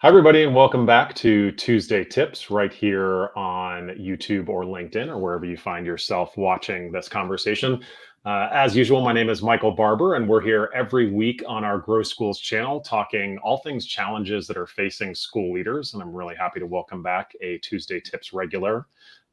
Hi, everybody, and welcome back to Tuesday Tips right here on YouTube or LinkedIn or wherever you find yourself watching this conversation. As usual, my name is Michael Barber, and we're here every week on our Grow Schools channel talking all things challenges that are facing school leaders. And I'm really happy to welcome back a Tuesday Tips regular,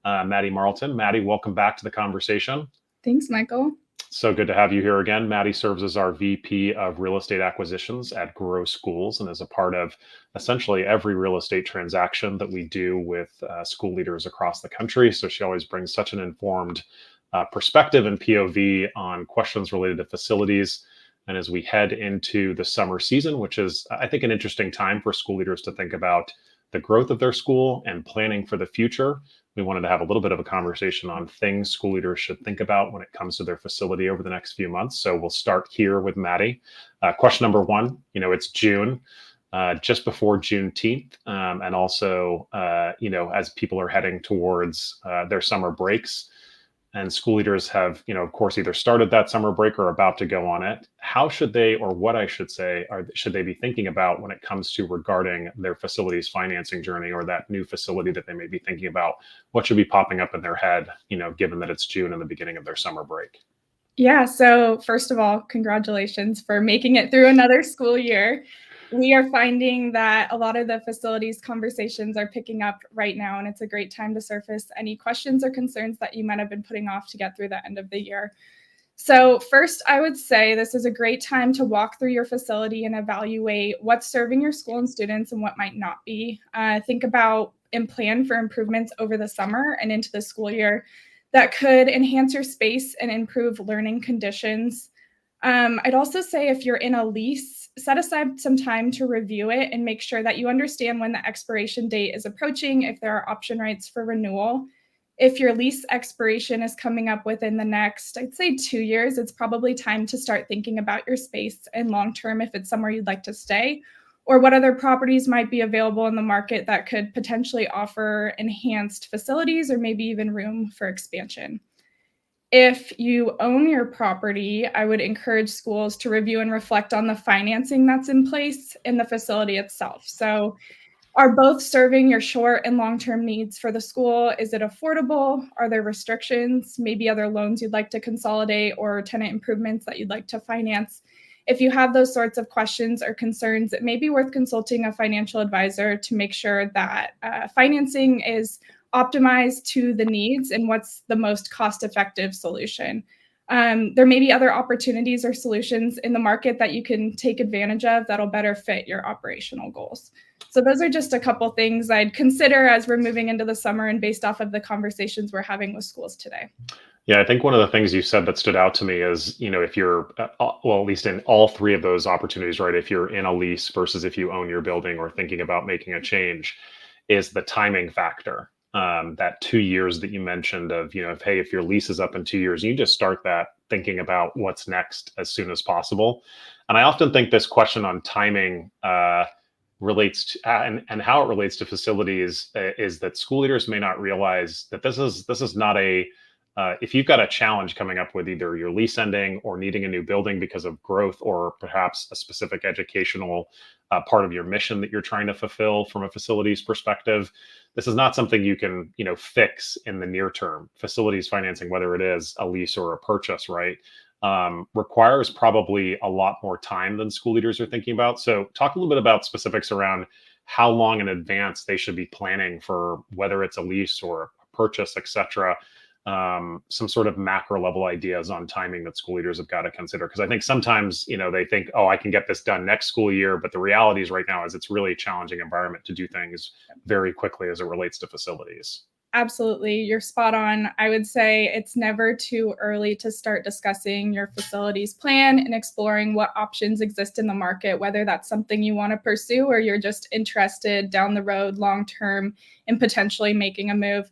Maddy Marlton. Maddy, welcome back to the conversation. Thanks, Michael. So good to have you here again. Maddy serves as our VP of Real Estate Acquisitions at Grow Schools and is a part of essentially every real estate transaction that we do with school leaders across the country. So she always brings such an informed perspective and POV on questions related to facilities. And as we head into the summer season, which is, I think, an interesting time for school leaders to think about the growth of their school and planning for the future, we wanted to have a little bit of a conversation on things school leaders should think about when it comes to their facility over the next few months. So we'll start here with Maddy. Question number one, it's June, just before Juneteenth. And also, as people are heading towards their summer breaks, and school leaders have, of course, either started that summer break or about to go on it. How should they, or what I should say, should they be thinking about when it comes to regarding their facilities financing journey or that new facility that they may be thinking about? What should be popping up in their head, given that it's June and the beginning of their summer break? Yeah, so first of all, congratulations for making it through another school year. We are finding that a lot of the facilities conversations are picking up right now, and it's a great time to surface any questions or concerns that you might have been putting off to get through the end of the year. So first, I would say this is a great time to walk through your facility and evaluate what's serving your school and students and what might not be. Think about and plan for improvements over the summer and into the school year that could enhance your space and improve learning conditions. I'd also say if you're in a lease, set aside some time to review it and make sure that you understand when the expiration date is approaching, if there are option rights for renewal. If your lease expiration is coming up within the next, I'd say 2 years, it's probably time to start thinking about your space and long-term if it's somewhere you'd like to stay, or what other properties might be available in the market that could potentially offer enhanced facilities or maybe even room for expansion. If you own your property, I would encourage schools to review and reflect on the financing that's in place in the facility itself. So, are both serving your short and long-term needs for the school? Is it affordable? Are there restrictions, maybe other loans you'd like to consolidate or tenant improvements that you'd like to finance? If you have those sorts of questions or concerns, it may be worth consulting a financial advisor to make sure that financing is optimized to the needs and what's the most cost-effective solution. There may be other opportunities or solutions in the market that you can take advantage of that'll better fit your operational goals. So those are just a couple things I'd consider as we're moving into the summer and based off of the conversations we're having with schools today. Yeah, I think one of the things you said that stood out to me is, if you're, well, at least in all three of those opportunities, right? If you're in a lease versus if you own your building or thinking about making a change, is the timing factor. That 2 years that you mentioned of, if your lease is up in 2 years, you just start that thinking about what's next as soon as possible. And I often think this question on timing relates to, and how it relates to facilities is that school leaders may not realize that this is not a if you've got a challenge coming up with either your lease ending or needing a new building because of growth or perhaps a specific educational part of your mission that you're trying to fulfill from a facilities perspective, this is not something you can fix in the near term. Facilities financing, whether it is a lease or a purchase, right, requires probably a lot more time than school leaders are thinking about. So talk a little bit about specifics around how long in advance they should be planning for whether it's a lease or a purchase, et cetera. Some sort of macro level ideas on timing that school leaders have got to consider. Because I think sometimes, they think, oh, I can get this done next school year. But the reality is right now is it's really a challenging environment to do things very quickly as it relates to facilities. Absolutely. You're spot on. I would say it's never too early to start discussing your facilities plan and exploring what options exist in the market, whether that's something you want to pursue or you're just interested down the road long term in potentially making a move.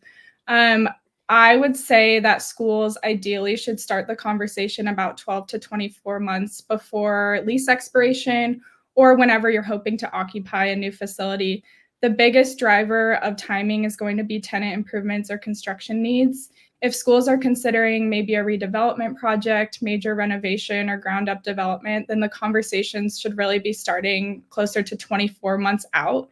I would say that schools ideally should start the conversation about 12 to 24 months before lease expiration or whenever you're hoping to occupy a new facility. The biggest driver of timing is going to be tenant improvements or construction needs. If schools are considering maybe a redevelopment project, major renovation, or ground up development, then the conversations should really be starting closer to 24 months out.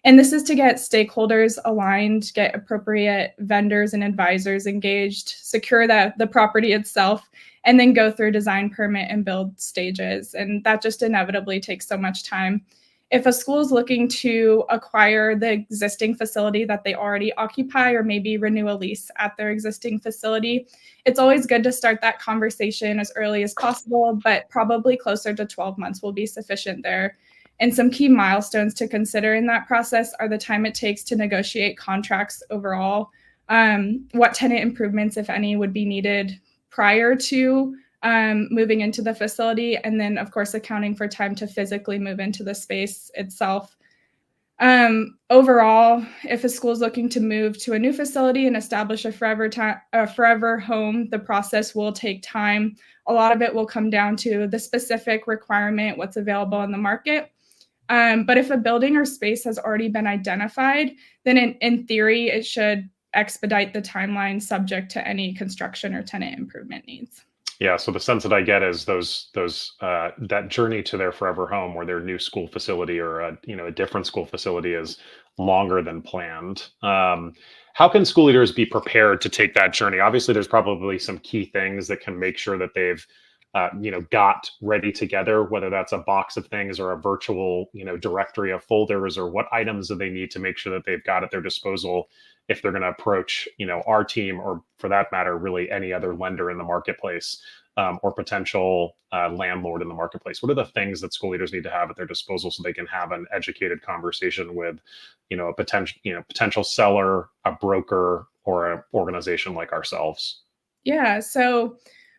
And this is to get stakeholders aligned, get appropriate vendors and advisors engaged, secure the property itself, and then go through design, permit, and build stages. And that just inevitably takes so much time. If a school is looking to acquire the existing facility that they already occupy, or maybe renew a lease at their existing facility, it's always good to start that conversation as early as possible, but probably closer to 12 months will be sufficient there. And some key milestones to consider in that process are the time it takes to negotiate contracts overall, what tenant improvements, if any, would be needed prior to moving into the facility, and then, of course, accounting for time to physically move into the space itself. Overall, if a school is looking to move to a new facility and establish a forever home, the process will take time. A lot of it will come down to the specific requirement, what's available in the market. But if a building or space has already been identified, then in theory, it should expedite the timeline subject to any construction or tenant improvement needs. Yeah, so the sense that I get is that journey to their forever home or their new school facility or a different school facility is longer than planned. How can school leaders be prepared to take that journey? Obviously, there's probably some key things that can make sure that they've got ready together, whether that's a box of things or a virtual directory of folders, or what items do they need to make sure that they've got at their disposal if they're going to approach our team, or for that matter really any other lender in the marketplace, or potential landlord in the marketplace. What are the things that school leaders need to have at their disposal so they can have an educated conversation with a potential seller, a broker, or an organization like ourselves? Yeah, so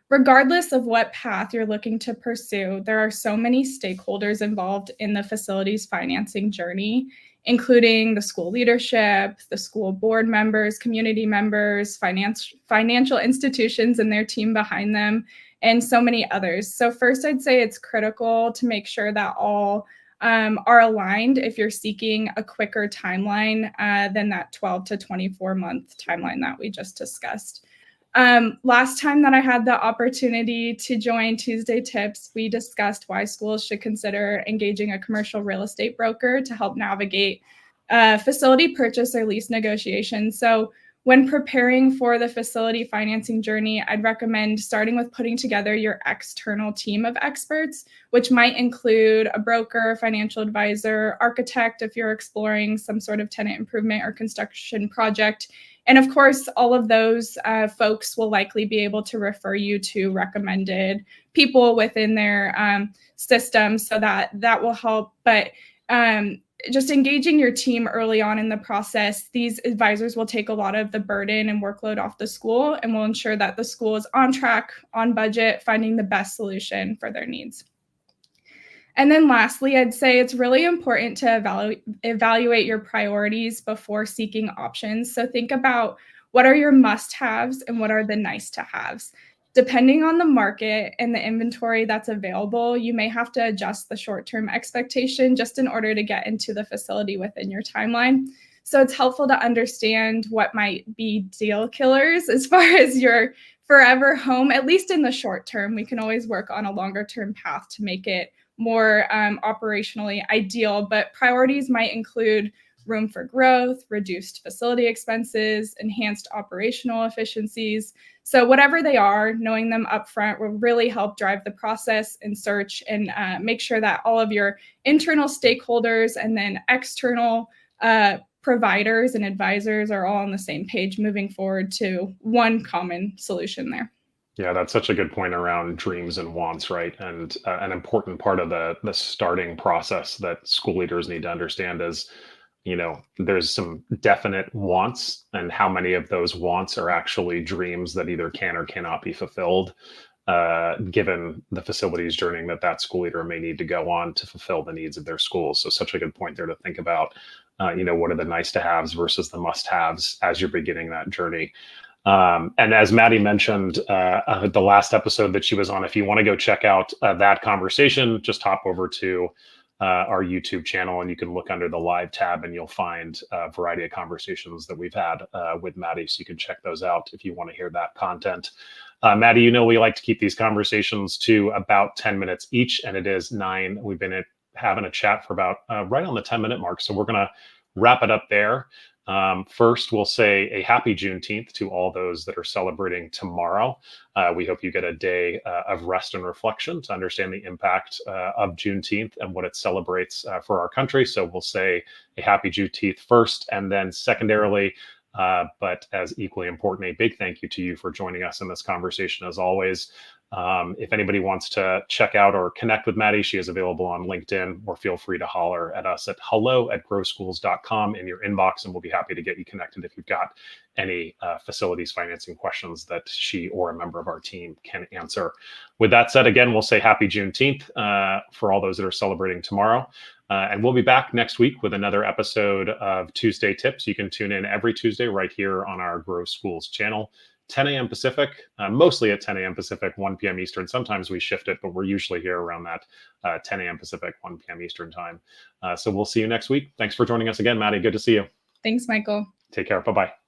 regardless of what path you're looking to pursue, there are so many stakeholders involved in the facilities financing journey, including the school leadership, the school board members, community members, financial institutions and their team behind them, and so many others. So first, I'd say it's critical to make sure that all are aligned if you're seeking a quicker timeline than that 12 to 24 month timeline that we just discussed. Last time that I had the opportunity to join Tuesday Tips, we discussed why schools should consider engaging a commercial real estate broker to help navigate facility purchase or lease negotiations. So when preparing for the facility financing journey, I'd recommend starting with putting together your external team of experts, which might include a broker, financial advisor, architect if you're exploring some sort of tenant improvement or construction project. And of course, all of those folks will likely be able to refer you to recommended people within their system, so that will help. But just engaging your team early on in the process, these advisors will take a lot of the burden and workload off the school and will ensure that the school is on track, on budget, finding the best solution for their needs. And then lastly, I'd say it's really important to evaluate your priorities before seeking options. So think about what are your must-haves and what are the nice-to-haves. Depending on the market and the inventory that's available, you may have to adjust the short-term expectation just in order to get into the facility within your timeline. So it's helpful to understand what might be deal killers as far as your forever home, at least in the short term. We can always work on a longer-term path to make it more operationally ideal, but priorities might include room for growth, reduced facility expenses, enhanced operational efficiencies. So whatever they are, knowing them upfront will really help drive the process and search and make sure that all of your internal stakeholders and then external providers and advisors are all on the same page moving forward to one common solution there. Yeah, that's such a good point around dreams and wants, right? And an important part of the starting process that school leaders need to understand is, there's some definite wants, and how many of those wants are actually dreams that either can or cannot be fulfilled, given the facilities journey that school leader may need to go on to fulfill the needs of their schools. So such a good point there to think about, what are the nice to haves versus the must haves as you're beginning that journey. And as Maddy mentioned, the last episode that she was on, if you want to go check out that conversation, just hop over to our YouTube channel, and you can look under the live tab and you'll find a variety of conversations that we've had with Maddy. So you can check those out if you want to hear that content. Maddy, we like to keep these conversations to about 10 minutes each, and it is 9. We've been having a chat for about right on the 10-minute mark. So we're going to wrap it up there. First, we'll say a happy Juneteenth to all those that are celebrating tomorrow. We hope you get a day of rest and reflection to understand the impact of Juneteenth and what it celebrates for our country. So we'll say a happy Juneteenth first, and then secondarily, but as equally important, a big thank you to you for joining us in this conversation as always. If anybody wants to check out or connect with Maddy, she is available on LinkedIn, or feel free to holler at us at hello@growschools.com in your inbox, and we'll be happy to get you connected if you've got any facilities financing questions that she or a member of our team can answer. With that said, again, we'll say happy Juneteenth for all those that are celebrating tomorrow. And we'll be back next week with another episode of Tuesday Tips. You can tune in every Tuesday right here on our Grow Schools channel. 10 a.m. Pacific, mostly at 10 a.m. Pacific, 1 p.m. Eastern. Sometimes we shift it, but we're usually here around that 10 a.m. Pacific, 1 p.m. Eastern time. So we'll see you next week. Thanks for joining us again, Maddy. Good to see you. Thanks, Michael. Take care. Bye-bye.